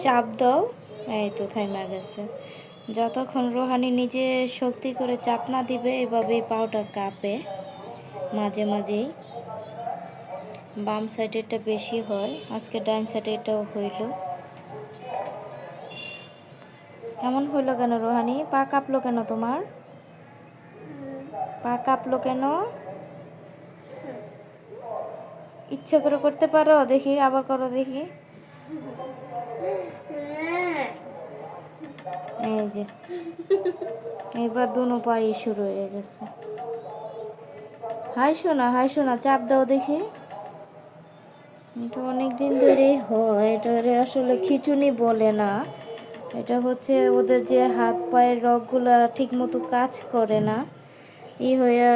চাপ দাও। এই তো থাইমা গেছে। যতক্ষণ রোহানি নিজে শক্তি করে চাপ না দিবে এভাবেই পাওটা কাঁপে মাঝে মাঝেই। বাম সাইডেরটা বেশি হয়, আজকে ডাইন সাইডে এটাও হইল। এমন হইলো কেন রোহানি? পা কাঁপলো কেন তোমার? পা কাঁপলো কেন? ইচ্ছে করে করতে পারো? দেখি আবার করো দেখি। এই যে এবার দুনো পাই শুরু হয়ে গেছে। হাই শোনা চাপ দাও দেখি। এটা অনেক দিন ধরেই হয়, এটা আসলে খিঁচুনি বলে না, এটা হচ্ছে ওদের যে হাত পায়ের রগগুলা ঠিক মতো কাজ করে না, হয়ে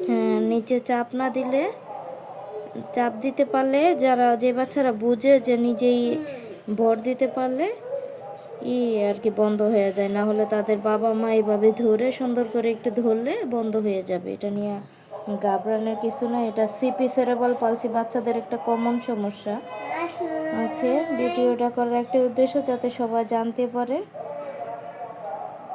হ্যাঁ, নিচে চাপ না দিলে, চাপ দিতে পারলে যে বাচ্চারা বুঝে যে নিজেই ভর দিতে পারলে আর কি বন্ধ হয়ে যায়, না হলে তাদের বাবা মা এইভাবে ধরে সুন্দর করে একটু ধরলে বন্ধ হয়ে যাবে। এটা নিয়ে ঘাবড়ানোর কিছু না, এটা সিপি সেরেব্রাল পালসি বাচ্চাদের একটা কমন সমস্যা। ওকে, ভিডিওটা করার একটা উদ্দেশ্য যাতে সবাই জানতে পারে।